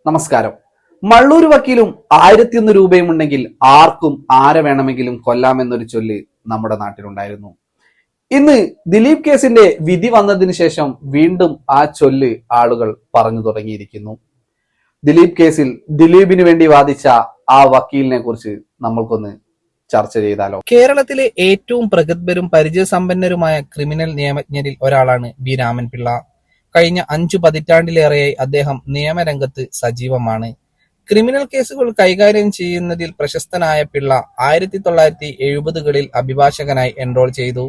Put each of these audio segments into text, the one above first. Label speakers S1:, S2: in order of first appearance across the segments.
S1: നമസ്കാരം. മള്ളൂര് വക്കീലും 1001 രൂപയും ഉണ്ടെങ്കിൽ ആർക്കും ആരെ വേണമെങ്കിലും കൊല്ലാമെന്നൊരു ചൊല്ല് നമ്മുടെ നാട്ടിലുണ്ടായിരുന്നു. ഇന്ന് ദിലീപ് കേസിന്റെ വിധി വന്നതിന് ശേഷം വീണ്ടും ആ ചൊല്ല് ആളുകൾ പറഞ്ഞു തുടങ്ങിയിരിക്കുന്നു. ദിലീപ് കേസിൽ ദിലീപിന് വേണ്ടി വാദിച്ച ആ വക്കീലിനെ കുറിച്ച് നമ്മൾക്കൊന്ന് ചർച്ച ചെയ്താലോ?
S2: കേരളത്തിലെ ഏറ്റവും പ്രഗത്ഭരും പരിചയസമ്പന്നരുമായ ക്രിമിനൽ നിയമജ്ഞരിൽ ഒരാളാണ് ബി രാമൻപിള്ള. കഴിഞ്ഞ 5 പതിറ്റാണ്ടിലേറെയായി അദ്ദേഹം നിയമരംഗത്ത് സജീവമാണ്. ക്രിമിനൽ കേസുകൾ കൈകാര്യം ചെയ്യുന്നതിൽ പ്രശസ്തനായ പിള്ള 1970കളിൽ അഭിഭാഷകനായി എൻറോൾ ചെയ്തു.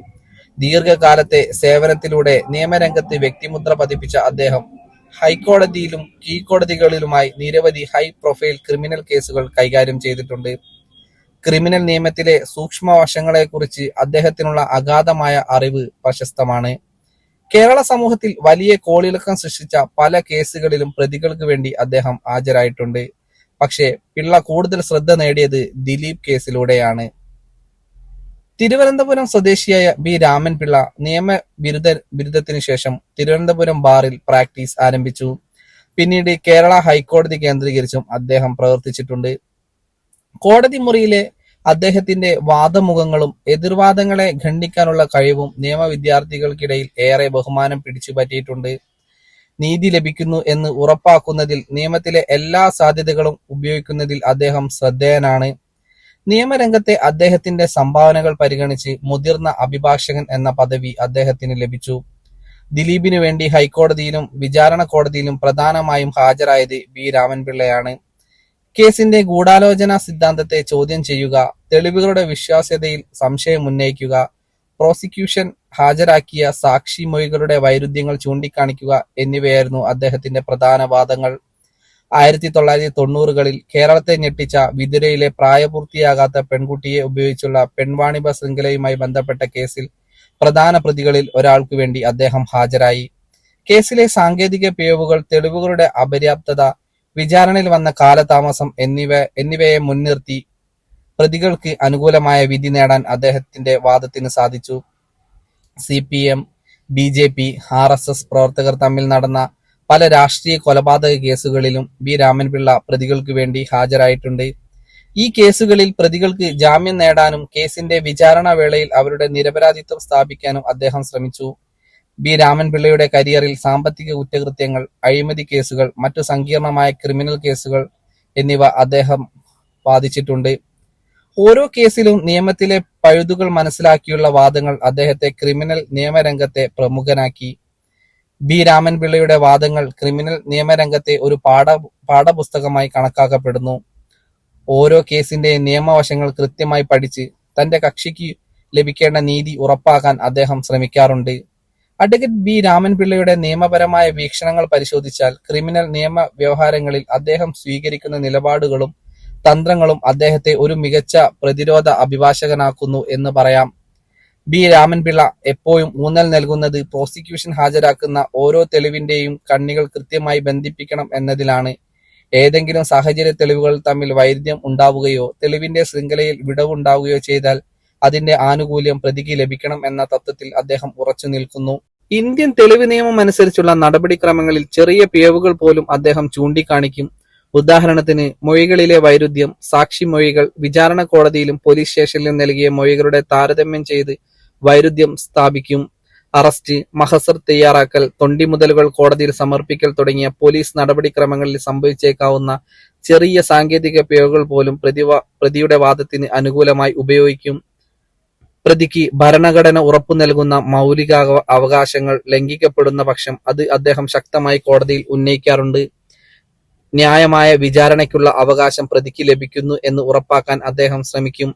S2: ദീർഘകാലത്തെ സേവനത്തിലൂടെ നിയമരംഗത്ത് വ്യക്തിമുദ്ര പതിപ്പിച്ച അദ്ദേഹം ഹൈക്കോടതിയിലും കീഴ്ക്കോടതികളിലുമായി നിരവധി ഹൈ പ്രൊഫൈൽ ക്രിമിനൽ കേസുകൾ കൈകാര്യം ചെയ്തിട്ടുണ്ട്. ക്രിമിനൽ നിയമത്തിലെ സൂക്ഷ്മവശങ്ങളെക്കുറിച്ച് അദ്ദേഹത്തിനുള്ള അഗാധമായ അറിവ് പ്രശസ്തമാണ്. കേരള സമൂഹത്തിൽ വലിയ കോളിളക്കം സൃഷ്ടിച്ച പല കേസുകളിലും പ്രതികൾക്ക് വേണ്ടി അദ്ദേഹം ഹാജരായിട്ടുണ്ട്. പക്ഷേ പിള്ള കൂടുതൽ ശ്രദ്ധ നേടിയത് ദിലീപ് കേസിലൂടെയാണ്. തിരുവനന്തപുരം സ്വദേശിയായ ബി രാമൻപിള്ള നിയമ ബിരുദത്തിനു ശേഷം തിരുവനന്തപുരം ബാറിൽ പ്രാക്ടീസ് ആരംഭിച്ചു. പിന്നീട് കേരള ഹൈക്കോടതി കേന്ദ്രീകരിച്ചും അദ്ദേഹം പ്രവർത്തിച്ചിട്ടുണ്ട്. കോടതി മുറിയിലെ അദ്ദേഹത്തിന്റെ വാദമുഖങ്ങളും എതിർവാദങ്ങളെ ഖണ്ഡിക്കാനുള്ള കഴിവും നിയമ വിദ്യാർത്ഥികൾക്കിടയിൽ ഏറെ ബഹുമാനം പിടിച്ചുപറ്റിയിട്ടുണ്ട്. നീതി ലഭിക്കുന്നു എന്ന് ഉറപ്പാക്കുന്നതിൽ നിയമത്തിലെ എല്ലാ സാധ്യതകളും ഉപയോഗിക്കുന്നതിൽ അദ്ദേഹം ശ്രദ്ധേയനാണ്. നിയമരംഗത്തെ അദ്ദേഹത്തിന്റെ സംഭാവനകൾ പരിഗണിച്ച് മുതിർന്ന അഭിഭാഷകൻ എന്ന പദവി അദ്ദേഹത്തിന് ലഭിച്ചു. ദിലീപിനു വേണ്ടി ഹൈക്കോടതിയിലും വിചാരണ കോടതിയിലും പ്രധാനമായും ഹാജരായത് ബി രാമൻപിള്ളയാണ്. കേസിന്റെ ഗൂഢാലോചന സിദ്ധാന്തത്തെ ചോദ്യം ചെയ്യുക, തെളിവുകളുടെ വിശ്വാസ്യതയിൽ സംശയം ഉന്നയിക്കുക, പ്രോസിക്യൂഷൻ ഹാജരാക്കിയ സാക്ഷി മൊഴികളുടെ വൈരുദ്ധ്യങ്ങൾ ചൂണ്ടിക്കാണിക്കുക എന്നിവയായിരുന്നു അദ്ദേഹത്തിന്റെ പ്രധാന വാദങ്ങൾ. 1990കളിൽ കേരളത്തെ ഞെട്ടിച്ച വിതുരയിലെ പ്രായപൂർത്തിയാകാത്ത പെൺകുട്ടിയെ ഉപയോഗിച്ചുള്ള പെൺവാണിഭ ശൃംഖലയുമായി ബന്ധപ്പെട്ട കേസിൽ പ്രധാന പ്രതികളിൽ ഒരാൾക്കു വേണ്ടി അദ്ദേഹം ഹാജരായി. കേസിലെ സാങ്കേതിക പിഴവുകൾ, തെളിവുകളുടെ അപര്യാപ്തത, വിചാരണയിൽ വന്ന കാലതാമസം എന്നിവയെ മുൻനിർത്തി പ്രതികൾക്ക് അനുകൂലമായ വിധി നേടാൻ അദ്ദേഹത്തിന്റെ വാദത്തിന് സാധിച്ചു. CPM, BJP, RSS പ്രവർത്തകർ തമ്മിൽ നടന്ന പല രാഷ്ട്രീയ കൊലപാതക കേസുകളിലും ബി രാമൻപിള്ള പ്രതികൾക്ക് വേണ്ടി ഹാജരായിട്ടുണ്ട്. ഈ കേസുകളിൽ പ്രതികൾക്ക് ജാമ്യം നേടാനും കേസിന്റെ വിചാരണ വേളയിൽ അവരുടെ നിരപരാധിത്വം സ്ഥാപിക്കാനും അദ്ദേഹം ശ്രമിച്ചു. ബി രാമൻപിള്ളയുടെ കരിയറിൽ സാമ്പത്തിക കുറ്റകൃത്യങ്ങൾ, അഴിമതി കേസുകൾ, മറ്റു സങ്കീർണമായ ക്രിമിനൽ കേസുകൾ എന്നിവ അദ്ദേഹം വാദിച്ചിട്ടുണ്ട്. ഓരോ കേസിലും നിയമത്തിലെ പഴുതുകൾ മനസ്സിലാക്കിയുള്ള വാദങ്ങൾ അദ്ദേഹത്തെ ക്രിമിനൽ നിയമരംഗത്തെ പ്രമുഖനാക്കി. ബി രാമൻപിള്ളയുടെ വാദങ്ങൾ ക്രിമിനൽ നിയമരംഗത്തെ ഒരു പാഠപുസ്തകമായി കണക്കാക്കപ്പെടുന്നു. ഓരോ കേസിന്റെയും നിയമവശങ്ങൾ കൃത്യമായി പഠിച്ച് തന്റെ കക്ഷിക്ക് ലഭിക്കേണ്ട നീതി ഉറപ്പാക്കാൻ അദ്ദേഹം ശ്രമിക്കാറുണ്ട്. അഡ്വക്കേറ്റ് ബി രാമൻപിള്ളയുടെ നിയമപരമായ വീക്ഷണങ്ങൾ പരിശോധിച്ചാൽ ക്രിമിനൽ നിയമ വ്യവഹാരങ്ങളിൽ അദ്ദേഹം സ്വീകരിക്കുന്ന നിലപാടുകളും തന്ത്രങ്ങളും അദ്ദേഹത്തെ ഒരു മികച്ച പ്രതിരോധ അഭിഭാഷകനാക്കുന്നു എന്ന് പറയാം. ബി രാമൻപിള്ള എപ്പോഴും ഊന്നൽ നൽകുന്നത് പ്രോസിക്യൂഷൻ ഹാജരാക്കുന്ന ഓരോ തെളിവിന്റെയും കണ്ണികൾ കൃത്യമായി ബന്ധിപ്പിക്കണം എന്നതിലാണ്. ഏതെങ്കിലും സാഹചര്യ തെളിവുകൾ തമ്മിൽ വൈരുദ്ധ്യം ഉണ്ടാവുകയോ തെളിവിന്റെ ശൃംഖലയിൽ വിടവുണ്ടാവുകയോ ചെയ്താൽ അതിന്റെ ആനുകൂല്യം പ്രതിക്ക് ലഭിക്കണം എന്ന തത്വത്തിൽ അദ്ദേഹം ഉറച്ചു നിൽക്കുന്നു. ഇന്ത്യൻ തെളിവ് നിയമം അനുസരിച്ചുള്ള നടപടിക്രമങ്ങളിൽ ചെറിയ പിഴവുകൾ പോലും അദ്ദേഹം ചൂണ്ടിക്കാണിക്കും. ഉദാഹരണത്തിന് മൊഴികളിലെ വൈരുദ്ധ്യം, സാക്ഷി മൊഴികൾ വിചാരണ കോടതിയിലും പോലീസ് സ്റ്റേഷനിലും നൽകിയ മൊഴികളുടെ താരതമ്യം ചെയ്ത് വൈരുദ്ധ്യം സ്ഥാപിക്കും. അറസ്റ്റ്, മഹസർ തയ്യാറാക്കൽ, തൊണ്ടിമുതലുകൾ കോടതിയിൽ സമർപ്പിക്കൽ തുടങ്ങിയ പോലീസ് നടപടിക്രമങ്ങളിൽ സംഭവിച്ചേക്കാവുന്ന ചെറിയ സാങ്കേതിക പിഴവുകൾ പോലും പ്രതിയുടെ വാദത്തിന് അനുകൂലമായി ഉപയോഗിക്കും. പ്രതിക്ക് ഭരണഘടന ഉറപ്പു നൽകുന്ന മൗലിക അവകാശങ്ങൾ ലംഘിക്കപ്പെടുന്ന പക്ഷം അത് അദ്ദേഹം ശക്തമായി കോടതിയിൽ ഉന്നയിക്കാറുണ്ട്. ന്യായമായ വിചാരണയ്ക്കുള്ള അവകാശം പ്രതിക്ക് ലഭിക്കുന്നു എന്ന് ഉറപ്പാക്കാൻ അദ്ദേഹം ശ്രമിക്കും.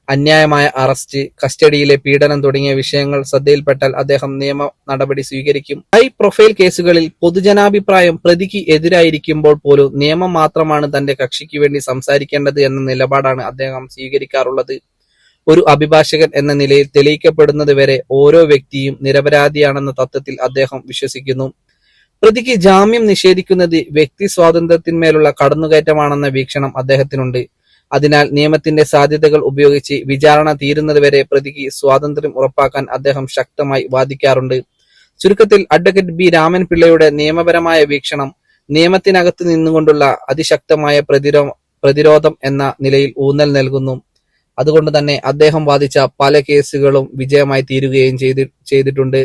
S2: അന്യായമായ അറസ്റ്റ്, കസ്റ്റഡിയിലെ പീഡനം തുടങ്ങിയ വിഷയങ്ങൾ ശ്രദ്ധയിൽപ്പെട്ടാൽ അദ്ദേഹം നിയമ നടപടി സ്വീകരിക്കും. ഹൈ പ്രൊഫൈൽ കേസുകളിൽ പൊതുജനാഭിപ്രായം പ്രതിക്ക് എതിരായിരിക്കുമ്പോൾ പോലും നിയമം മാത്രമാണ് തന്റെ കക്ഷിക്ക് വേണ്ടി സംസാരിക്കേണ്ടത് എന്ന നിലപാടാണ് അദ്ദേഹം സ്വീകരിക്കാറുള്ളത്. ഒരു അഭിഭാഷകൻ എന്ന നിലയിൽ തെളിയിക്കപ്പെടുന്നത് വരെ ഓരോ വ്യക്തിയും നിരപരാധിയാണെന്ന തത്വത്തിൽ അദ്ദേഹം വിശ്വസിക്കുന്നു. പ്രതിക്ക് ജാമ്യം നിഷേധിക്കുന്നത് വ്യക്തി സ്വാതന്ത്ര്യത്തിന്മേലുള്ള കടന്നുകയറ്റമാണെന്ന വീക്ഷണം അദ്ദേഹത്തിനുണ്ട്. അതിനാൽ നിയമത്തിന്റെ സാധ്യതകൾ ഉപയോഗിച്ച് വിചാരണ തീരുന്നതുവരെ പ്രതിക്ക് സ്വാതന്ത്ര്യം ഉറപ്പാക്കാൻ അദ്ദേഹം ശക്തമായി വാദിക്കാറുണ്ട്. ചുരുക്കത്തിൽ അഡ്വക്കേറ്റ് ബി രാമൻപിള്ളയുടെ നിയമപരമായ വീക്ഷണം നിയമത്തിനകത്ത് നിന്നുകൊണ്ടുള്ള അതിശക്തമായ പ്രതിരോധം എന്ന നിലയിൽ ഊന്നൽ നൽകുന്നു. അതുകൊണ്ട് തന്നെ അദ്ദേഹം വാദിച്ച പല കേസുകളും വിജയമായി തീരുകയും ചെയ്തിട്ടുണ്ട്.